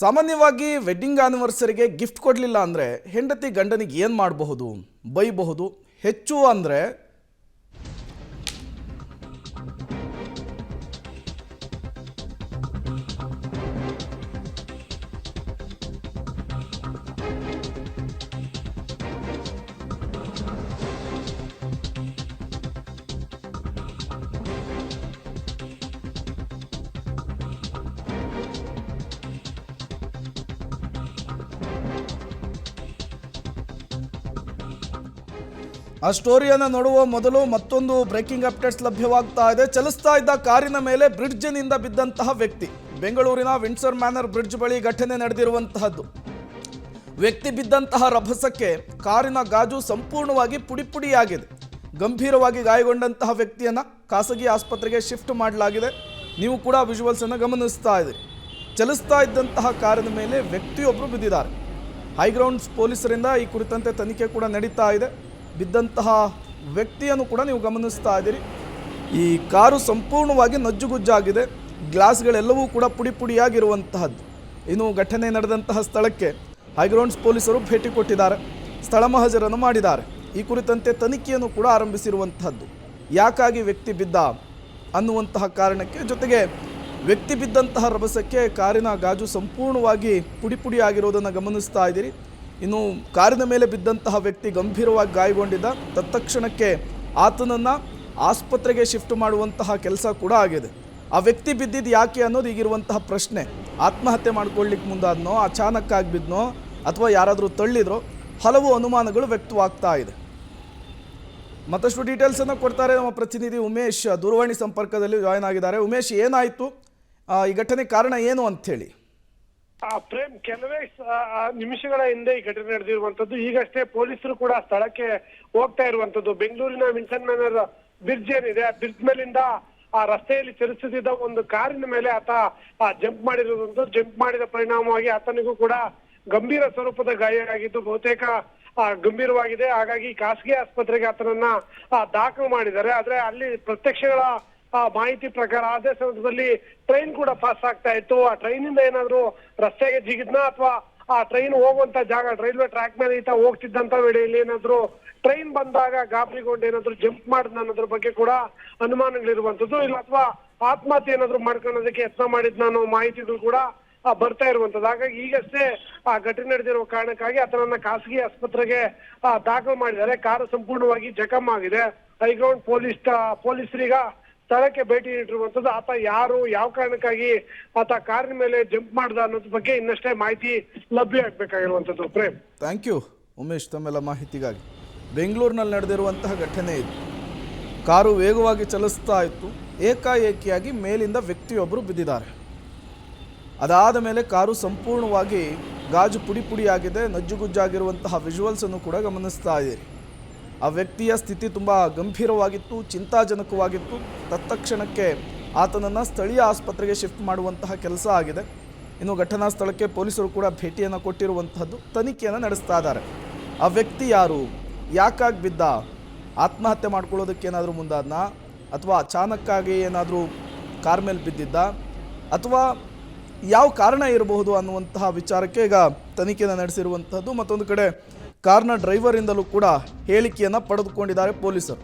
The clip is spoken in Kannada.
ಸಾಮಾನ್ಯವಾಗಿ ವೆಡ್ಡಿಂಗ್ ಆನಿವರ್ಸರಿಗೆ ಗಿಫ್ಟ್ ಕೊಡಲಿಲ್ಲ ಅಂದರೆ ಹೆಂಡತಿ ಗಂಡನಿಗೆ ಏನು ಮಾಡಬಹುದು? ಬೈಬಹುದು. ಹೆಚ್ಚು ಅಂದರೆ ಆ ಸ್ಟೋರಿಯನ್ನು ನೋಡುವ ಮೊದಲು ಮತ್ತೊಂದು ಬ್ರೇಕಿಂಗ್ ಅಪ್ಡೇಟ್ಸ್ ಲಭ್ಯವಾಗ್ತಾ ಇದೆ. ಚಲಿಸ್ತಾ ಇದ್ದ ಕಾರಿನ ಮೇಲೆ ಬ್ರಿಡ್ಜ್ನಿಂದ ಬಿದ್ದಂತಹ ವ್ಯಕ್ತಿ. ಬೆಂಗಳೂರಿನ ವಿಂಡ್ಸರ್ ಮ್ಯಾನರ್ ಬ್ರಿಡ್ಜ್ ಬಳಿ ಘಟನೆ ನಡೆದಿರುವಂತಹದ್ದು. ವ್ಯಕ್ತಿ ಬಿದ್ದಂತಹ ರಭಸಕ್ಕೆ ಕಾರಿನ ಗಾಜು ಸಂಪೂರ್ಣವಾಗಿ ಪುಡಿಪುಡಿಯಾಗಿದೆ. ಗಂಭೀರವಾಗಿ ಗಾಯಗೊಂಡಂತಹ ವ್ಯಕ್ತಿಯನ್ನು ಖಾಸಗಿ ಆಸ್ಪತ್ರೆಗೆ ಶಿಫ್ಟ್ ಮಾಡಲಾಗಿದೆ. ನೀವು ಕೂಡ ವಿಜುವಲ್ಸ್ ಅನ್ನು ಗಮನಿಸ್ತಾ ಇದ್ದೀರಿ. ಚಲಿಸ್ತಾ ಇದ್ದಂತಹ ಕಾರಿನ ಮೇಲೆ ವ್ಯಕ್ತಿಯೊಬ್ಬರು ಬಿದ್ದಿದ್ದಾರೆ. ಹೈಗ್ರೌಂಡ್ಸ್ ಪೊಲೀಸರಿಂದ ಈ ಕುರಿತಂತೆ ತನಿಖೆ ಕೂಡ ನಡೀತಾ ಇದೆ. ಬಿದ್ದಂತಹ ವ್ಯಕ್ತಿಯನ್ನು ಕೂಡ ನೀವು ಗಮನಿಸ್ತಾ ಇದ್ದೀರಿ. ಈ ಕಾರು ಸಂಪೂರ್ಣವಾಗಿ ನಜ್ಜುಗುಜ್ಜಾಗಿದೆ. ಗ್ಲಾಸ್ಗಳೆಲ್ಲವೂ ಕೂಡ ಪುಡಿ ಪುಡಿಯಾಗಿರುವಂತಹದ್ದು. ಇನ್ನು ಘಟನೆ ನಡೆದಂತಹ ಸ್ಥಳಕ್ಕೆ ಹೈಗ್ರೌಂಡ್ಸ್ ಪೊಲೀಸರು ಭೇಟಿ ಕೊಟ್ಟಿದ್ದಾರೆ. ಸ್ಥಳ ಮಹಜರನ್ನು ಮಾಡಿದ್ದಾರೆ. ಈ ಕುರಿತಂತೆ ತನಿಖೆಯನ್ನು ಕೂಡ ಆರಂಭಿಸಿರುವಂತಹದ್ದು. ಯಾಕಾಗಿ ವ್ಯಕ್ತಿ ಬಿದ್ದ ಅನ್ನುವಂತಹ ಕಾರಣಕ್ಕೆ, ಜೊತೆಗೆ ವ್ಯಕ್ತಿ ಬಿದ್ದಂತಹ ರಭಸಕ್ಕೆ ಕಾರಿನ ಗಾಜು ಸಂಪೂರ್ಣವಾಗಿ ಪುಡಿ ಪುಡಿಯಾಗಿರೋದನ್ನು ಗಮನಿಸ್ತಾ ಇದ್ದೀರಿ. ಇನ್ನು ಕಾರಿನ ಮೇಲೆ ಬಿದ್ದಂತಹ ವ್ಯಕ್ತಿ ಗಂಭೀರವಾಗಿ ಗಾಯಗೊಂಡಿದ್ದ. ತತ್ಕ್ಷಣಕ್ಕೆ ಆತನನ್ನು ಆಸ್ಪತ್ರೆಗೆ ಶಿಫ್ಟ್ ಮಾಡುವಂತಹ ಕೆಲಸ ಕೂಡ ಆಗಿದೆ. ಆ ವ್ಯಕ್ತಿ ಬಿದ್ದಿದ್ದು ಯಾಕೆ ಅನ್ನೋದು ಈಗಿರುವಂತಹ ಪ್ರಶ್ನೆ. ಆತ್ಮಹತ್ಯೆ ಮಾಡ್ಕೊಳ್ಳಿಕ್ಕೆ ಮುಂದಾದ್ನೋ, ಅಚಾನಕ್ಕಾಗಿ ಬಿದ್ನೋ, ಅಥವಾ ಯಾರಾದರೂ ತಳ್ಳಿದ್ರೋ, ಹಲವು ಅನುಮಾನಗಳು ವ್ಯಕ್ತವಾಗ್ತಾ ಇದೆ. ಮತ್ತಷ್ಟು ಡೀಟೇಲ್ಸನ್ನು ಕೊಡ್ತಾರೆ ನಮ್ಮ ಪ್ರತಿನಿಧಿ ಉಮೇಶ್. ದೂರವಾಣಿ ಸಂಪರ್ಕದಲ್ಲಿ ಜಾಯ್ನ್ ಆಗಿದ್ದಾರೆ. ಉಮೇಶ್, ಏನಾಯಿತು? ಈ ಘಟನೆ ಕಾರಣ ಏನು ಅಂಥೇಳಿ? ಪ್ರೇಮ್, ಕೆಲವೇ ನಿಮಿಷಗಳ ಹಿಂದೆ ಈ ಘಟನೆ ನಡೆದಿರುವಂತದ್ದು. ಈಗಷ್ಟೇ ಪೊಲೀಸರು ಕೂಡ ಸ್ಥಳಕ್ಕೆ ಹೋಗ್ತಾ ಇರುವಂತದ್ದು. ಬೆಂಗಳೂರಿನ ವಿನ್ಸನ್ ಮ್ಯಾನರ್ ಬ್ರಿಡ್ಜ್ ಏನಿದೆ, ಆ ಬ್ರಿಡ್ಜ್ ಮೇಲಿಂದ ಆ ರಸ್ತೆಯಲ್ಲಿ ಚಲಿಸುತ್ತಿದ್ದ ಒಂದು ಕಾರಿನ ಮೇಲೆ ಆತ ಜಂಪ್ ಮಾಡಿರುವಂತದ್ದು. ಜಂಪ್ ಮಾಡಿದ ಪರಿಣಾಮವಾಗಿ ಆತನಿಗೂ ಕೂಡ ಗಂಭೀರ ಸ್ವರೂಪದ ಗಾಯ ಆಗಿದ್ದು, ಬಹುತೇಕ ಗಂಭೀರವಾಗಿದೆ. ಹಾಗಾಗಿ ಖಾಸಗಿ ಆಸ್ಪತ್ರೆಗೆ ಆತನನ್ನ ದಾಖಲು ಮಾಡಿದ್ದಾರೆ. ಆದ್ರೆ ಅಲ್ಲಿ ಪ್ರತ್ಯಕ್ಷಗಳ ಮಾಹಿತಿ ಪ್ರಕಾರ ಅದೇ ಸಂದರ್ಭದಲ್ಲಿ ಟ್ರೈನ್ ಕೂಡ ಪಾಸ್ ಆಗ್ತಾ ಇತ್ತು. ಆ ಟ್ರೈನ್ ಇಂದ ಏನಾದ್ರು ರಸ್ತೆಗೆ ಜಿಗಿದ್ನ ಅಥವಾ ಆ ಟ್ರೈನ್ ಹೋಗುವಂತ ಜಾಗ ರೈಲ್ವೆ ಟ್ರ್ಯಾಕ್ ಮೇಲೆ ಈತ ಹೋಗ್ತಿದ್ದಂತ ವೇಳೆಯಲ್ಲಿ ಏನಾದ್ರು ಟ್ರೈನ್ ಬಂದಾಗ ಗಾಬರಿಗೊಂಡು ಏನಾದ್ರು ಜಂಪ್ ಮಾಡಿದ್ನ ಅನ್ನೋದ್ರ ಬಗ್ಗೆ ಕೂಡ ಅನುಮಾನಗಳಿರುವಂತದ್ದು. ಇಲ್ಲ ಅಥವಾ ಆತ್ಮಹತ್ಯೆ ಏನಾದ್ರು ಮಾಡ್ಕೊಳ್ಳೋದಕ್ಕೆ ಯತ್ನ ಮಾಡಿದ್ನ ಅನ್ನೋ ಮಾಹಿತಿಗಳು ಕೂಡ ಬರ್ತಾ ಇರುವಂತದ್ದು. ಹಾಗಾಗಿ ಈಗಷ್ಟೇ ಆ ಘಟನೆ ನಡೆದಿರುವ ಕಾರಣಕ್ಕಾಗಿ ಆತನನ್ನ ಖಾಸಗಿ ಆಸ್ಪತ್ರೆಗೆ ದಾಖಲು ಮಾಡಿದ್ದಾರೆ. ಕಾರು ಸಂಪೂರ್ಣವಾಗಿ ಜಖಮ್ ಆಗಿದೆ. ಹೈಗ್ರೌಂಡ್ ಪೊಲೀಸರೀಗ ಸ್ಥಳಕ್ಕೆ ಭೇಟಿ ನೀಡಿರುವಂತದ್ದು. ಆತ ಯಾರು, ಯಾವ ಕಾರಣಕ್ಕಾಗಿ ಆತ ಕಾರಿನ ಮೇಲೆ ಜಂಪ್ ಮಾಡ್ದ ಅನ್ನೋದ್ರ ಬಗ್ಗೆ ಇನ್ನಷ್ಟೇ ಮಾಹಿತಿ ಲಭ್ಯ ಆಗ್ಬೇಕಾಗಿರುವಂತದ್ದು. ಪ್ರೇಮ್, ಥ್ಯಾಂಕ್ ಯು ಉಮೇಶ್ ತಮ್ಮೆಲ್ಲ ಮಾಹಿತಿಗಾಗಿ. ಬೆಂಗಳೂರಿನಲ್ಲಿ ನಡೆದಿರುವಂತಹ ಘಟನೆ ಇದು. ಕಾರು ವೇಗವಾಗಿ ಚಲಿಸ್ತಾ ಇತ್ತು. ಏಕಾಏಕಿಯಾಗಿ ಮೇಲಿಂದ ವ್ಯಕ್ತಿಯೊಬ್ಬರು ಬಿದ್ದಿದ್ದಾರೆ. ಅದಾದ ಮೇಲೆ ಕಾರು ಸಂಪೂರ್ಣವಾಗಿ ಗಾಜು ಪುಡಿ ಪುಡಿಯಾಗಿದೆ. ನಜ್ಜುಗುಜ್ಜಾಗಿರುವಂತಹ ವಿಜುವಲ್ಸನ್ನು ಕೂಡ ಗಮನಿಸ್ತಾ ಇದ್ದೀರಿ. ಆ ವ್ಯಕ್ತಿಯ ಸ್ಥಿತಿ ತುಂಬ ಗಂಭೀರವಾಗಿತ್ತು, ಚಿಂತಾಜನಕವಾಗಿತ್ತು. ತತ್ಕ್ಷಣಕ್ಕೆ ಆತನನ್ನು ಸ್ಥಳೀಯ ಆಸ್ಪತ್ರೆಗೆ ಶಿಫ್ಟ್ ಮಾಡುವಂತಹ ಕೆಲಸ ಆಗಿದೆ. ಇನ್ನು ಘಟನಾ ಸ್ಥಳಕ್ಕೆ ಪೊಲೀಸರು ಕೂಡ ಭೇಟಿಯನ್ನು ಕೊಟ್ಟಿರುವಂತಹದ್ದು. ತನಿಖೆಯನ್ನು ನಡೆಸ್ತಾ ಇದ್ದಾರೆ. ಆ ವ್ಯಕ್ತಿ ಯಾರು, ಯಾಕಾಗಿ ಬಿದ್ದ, ಆತ್ಮಹತ್ಯೆ ಮಾಡ್ಕೊಳ್ಳೋದಕ್ಕೆ ಏನಾದರೂ ಮುಂದಾದ್ನ, ಅಥವಾ ಅಚಾನಕ್ಕಾಗಿ ಏನಾದರೂ ಕಾರ್ ಮೇಲೆ ಬಿದ್ದಿದ್ದ, ಅಥವಾ ಯಾವ ಕಾರಣ ಇರಬಹುದು ಅನ್ನುವಂತಹ ವಿಚಾರಕ್ಕೆ ಈಗ ತನಿಖೆಯನ್ನು ನಡೆಸಿರುವಂತಹದ್ದು. ಮತ್ತೊಂದು ಕಡೆ ಕಾರ್ನ ಡ್ರೈವರಿಂದಲೂ ಕೂಡ ಹೇಳಿಕೆಯನ್ನು ಪಡೆದುಕೊಂಡಿದ್ದಾರೆ ಪೊಲೀಸರು.